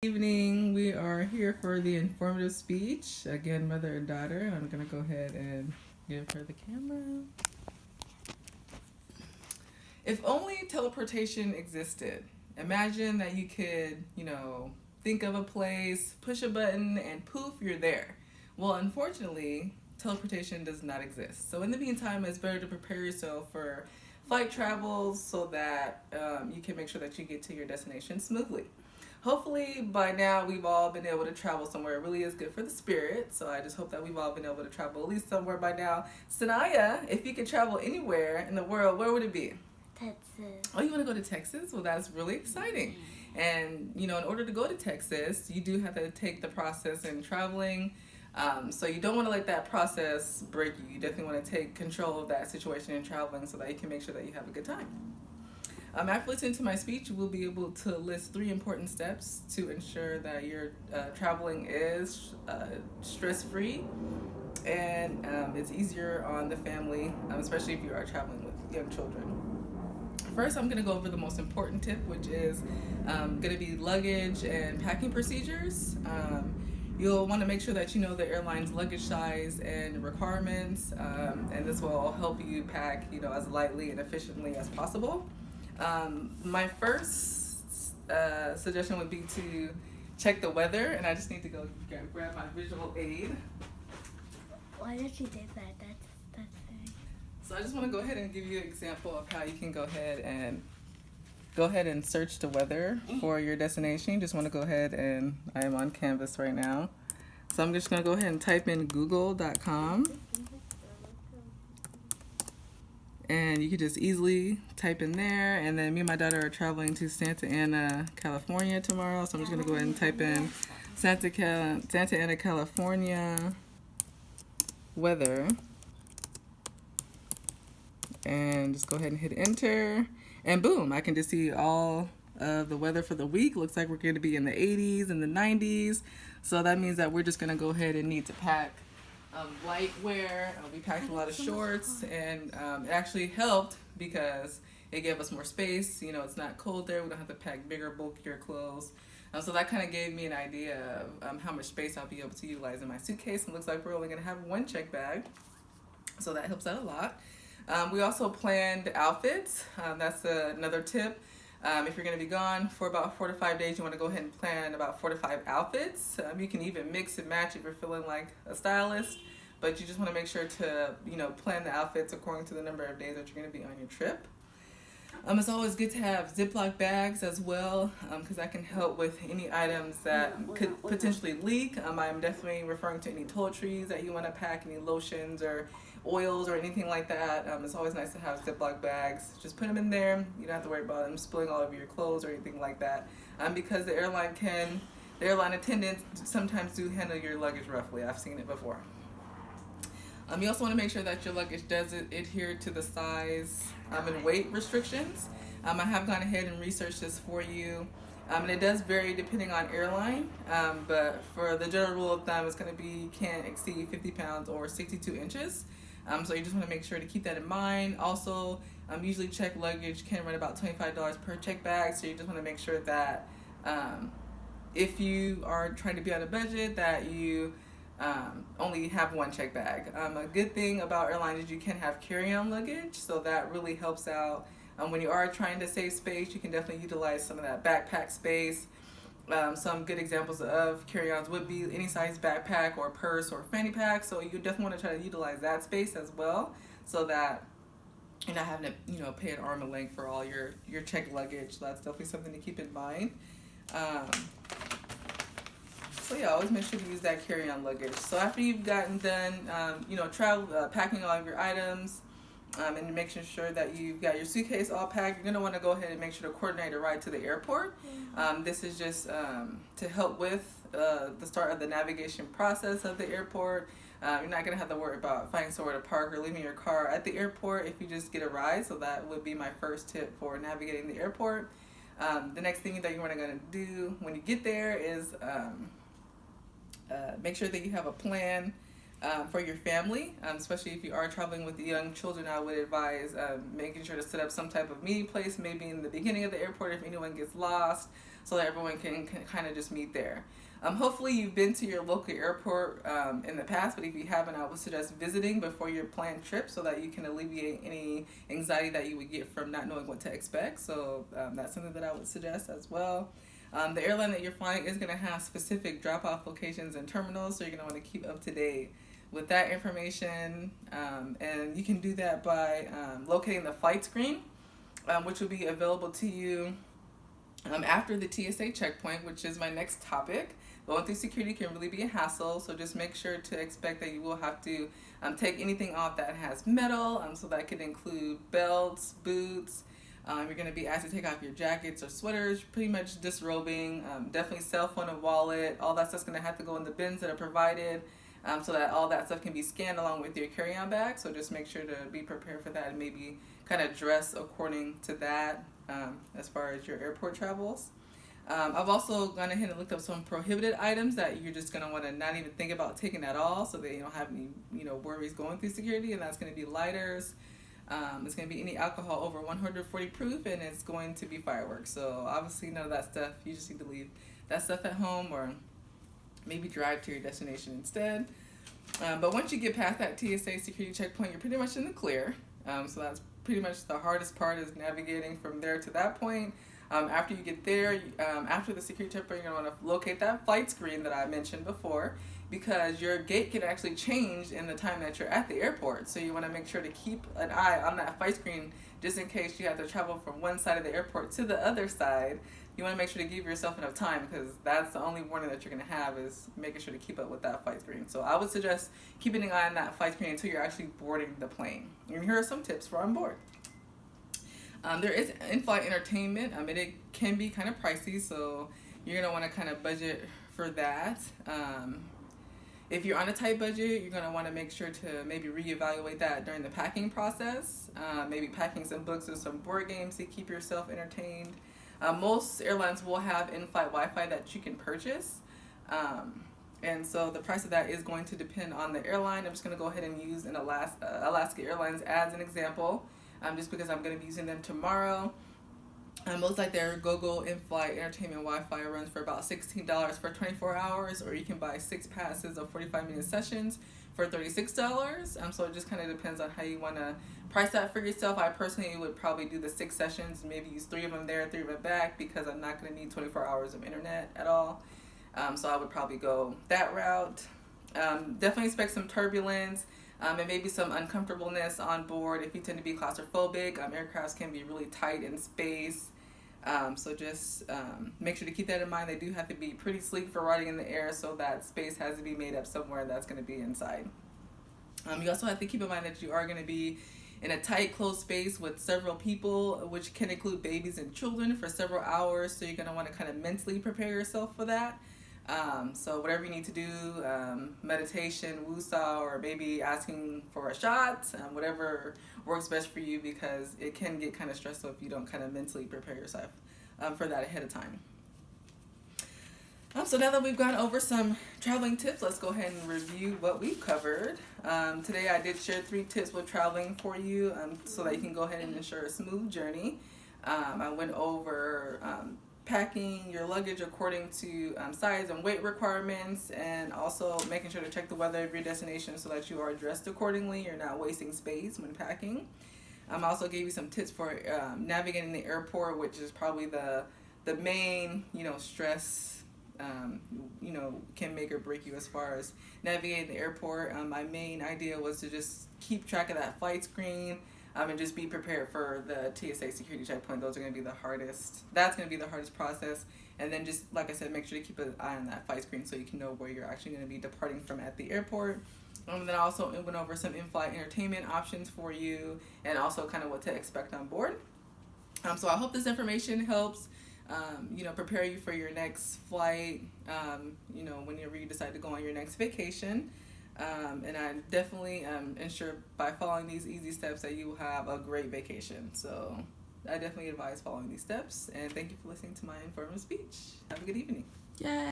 Evening. We are here for the informative speech. Again, mother and daughter. I'm going to go ahead and give her the camera. If only teleportation existed, imagine that you could, think of a place, push a button, and poof, you're there. Well, unfortunately, teleportation does not exist. So in the meantime, it's better to prepare yourself for flight travels so that you can make sure that you get to your destination smoothly. Hopefully by now we've all been able to travel somewhere. It really is good for the spirit. So I just hope that we've all been able to travel at least somewhere by now. Sanaya, if you could travel anywhere in the world, where would it be? Texas. Oh, you want to go to Texas? Well, that's really exciting. And, in order to go to Texas, you do have to take the process in traveling. So you don't want to let that process break you. You definitely want to take control of that situation in traveling so that you can make sure that you have a good time. After listening to my speech, you will be able to list 3 important steps to ensure that your traveling is stress-free and it's easier on the family, especially if you are traveling with young children. First, I'm going to go over the most important tip, which is going to be luggage and packing procedures. You'll want to make sure that you know the airline's luggage size and requirements, and this will help you pack, as lightly and efficiently as possible. My first suggestion would be to check the weather, and I just need to go grab my visual aid. Why did you do that? That's very... So I just want to go ahead and give you an example of how you can go ahead and search the weather for your destination. You just want to go ahead and I am on Canvas right now. So I'm just going to go ahead and type in google.com. And you could just easily type in there. And then me and my daughter are traveling to Santa Ana, California tomorrow. So I'm just going to go ahead and type in Santa Ana, California weather. And just go ahead and hit enter. And boom, I can just see all of the weather for the week. Looks like we're going to be in the 80s and the 90s. So that means that we're just going to go ahead and need to pack light wear. We packed a lot of shorts, and it actually helped because it gave us more space. It's not cold there. We don't have to pack bigger, bulkier clothes. So that kind of gave me an idea of how much space I'll be able to utilize in my suitcase. It looks like we're only going to have 1 check bag, so that helps out a lot. We also planned outfits. That's another tip. If you're going to be gone for about 4 to 5 days, you want to go ahead and plan about 4 to 5 outfits. You can even mix and match if you're feeling like a stylist, but you just want to make sure to, plan the outfits according to the number of days that you're going to be on your trip. It's always good to have Ziploc bags as well, because that can help with any items that could potentially leak. I'm definitely referring to any toiletries that you want to pack, any lotions or oils or anything like that. It's always nice to have Ziploc bags. Just put them in there. You don't have to worry about them spilling all over your clothes or anything like that, because the airline attendants sometimes do handle your luggage roughly. I've seen it before. You also want to make sure that your luggage does adhere to the size and weight restrictions. I have gone ahead and researched this for you. And it does vary depending on airline, but for the general rule of thumb, it's going to be can't exceed 50 pounds or 62 inches. So you just want to make sure to keep that in mind. Also, usually check luggage can run about $25 per check bag, so you just want to make sure that if you are trying to be on a budget, that you only have 1 check bag. A good thing about airlines is you can have carry-on luggage, so that really helps out. When you are trying to save space, you can definitely utilize some of that backpack space. Some good examples of carry-ons would be any size backpack or purse or fanny pack, so you definitely want to try to utilize that space as well, so that you're not having to pay an arm and leg for all your checked luggage. So that's definitely something to keep in mind. So yeah, always make sure to use that carry-on luggage. So after you've gotten done, packing all of your items, and making sure that you've got your suitcase all packed, you're gonna want to go ahead and make sure to coordinate a ride to the airport. This is just to help with the start of the navigation process of the airport. You're not gonna have to worry about finding somewhere to park or leaving your car at the airport if you just get a ride. So that would be my first tip for navigating the airport. The next thing that you want to do when you get there is make sure that you have a plan for your family, especially if you are traveling with the young children. I would advise making sure to set up some type of meeting place, maybe in the beginning of the airport if anyone gets lost, so that everyone can kind of just meet there. Hopefully you've been to your local airport in the past, but if you haven't, I would suggest visiting before your planned trip so that you can alleviate any anxiety that you would get from not knowing what to expect. So that's something that I would suggest as well. The airline that you're flying is going to have specific drop-off locations and terminals, so you're going to want to keep up to date with that information. And you can do that by locating the flight screen, which will be available to you after the TSA checkpoint, which is my next topic. Going through security can really be a hassle, so just make sure to expect that you will have to take anything off that has metal, so that could include belts, boots. You're going to be asked to take off your jackets or sweaters, pretty much disrobing. Definitely cell phone and wallet. All that stuff's going to have to go in the bins that are provided, so that all that stuff can be scanned along with your carry-on bag. So just make sure to be prepared for that and maybe kind of dress according to that as far as your airport travels. I've also gone ahead and looked up some prohibited items that you're just going to want to not even think about taking at all, so that you don't have any worries going through security. And that's going to be lighters. It's going to be any alcohol over 140 proof, and it's going to be fireworks. So obviously none of that stuff. You just need to leave that stuff at home, or maybe drive to your destination instead. But once you get past that TSA security checkpoint, you're pretty much in the clear. So that's pretty much the hardest part, is navigating from there to that point. After you get there, after the security checkpoint, you're going to want to locate that flight screen that I mentioned before, because your gate can actually change in the time that you're at the airport. So you want to make sure to keep an eye on that flight screen just in case you have to travel from one side of the airport to the other side. You want to make sure to give yourself enough time, because that's the only warning that you're going to have, is making sure to keep up with that flight screen. So I would suggest keeping an eye on that flight screen until you're actually boarding the plane. And here are some tips for on board. There is in-flight entertainment. It can be kind of pricey, so you're going to want to kind of budget for that. If you're on a tight budget, you're going to want to make sure to maybe reevaluate that during the packing process. Maybe packing some books or some board games to keep yourself entertained. Most airlines will have in-flight Wi-Fi that you can purchase. And so the price of that is going to depend on the airline. I'm just going to go ahead and use an Alaska Airlines as an example, just because I'm going to be using them tomorrow. Most like their GoGo in-flight entertainment Wi-Fi runs for about $16 for 24 hours, or you can buy 6 passes of 45-minute sessions for $36. So it just kind of depends on how you want to price that for yourself. I personally would probably do the 6 sessions, maybe use 3 of them there, 3 of them back, because I'm not going to need 24 hours of internet at all. So I would probably go that route. Definitely expect some turbulence. And maybe some uncomfortableness on board if you tend to be claustrophobic. Aircrafts can be really tight in space. So just make sure to keep that in mind. They do have to be pretty sleek for riding in the air, so that space has to be made up somewhere that's going to be inside. You also have to keep in mind that you are going to be in a tight, closed space with several people, which can include babies and children, for several hours. So you're going to want to kind of mentally prepare yourself for that. So whatever you need to do, meditation, woosah, or maybe asking for a shot, whatever works best for you, because it can get kind of stressful if you don't kind of mentally prepare yourself for that ahead of time. So now that we've gone over some traveling tips, let's go ahead and review what we've covered. Today I did share 3 tips with traveling for you, so that you can go ahead and ensure a smooth journey. I went over packing your luggage according to size and weight requirements, and also making sure to check the weather of your destination so that you are dressed accordingly. You're not wasting space when packing. I also gave you some tips for navigating the airport, which is probably the main stress can make or break you as far as navigating the airport. My main idea was to just keep track of that flight screen, and just be prepared for the TSA security checkpoint. Those are going to be the hardest. That's going to be the hardest process. And then just, like I said, make sure to keep an eye on that flight screen so you can know where you're actually going to be departing from at the airport. And then I also went over some in-flight entertainment options for you, and also kind of what to expect on board. So I hope this information helps, prepare you for your next flight, whenever you decide to go on your next vacation. And I definitely ensure by following these easy steps that you will have a great vacation. So I definitely advise following these steps. And thank you for listening to my informative speech. Have a good evening. Yay!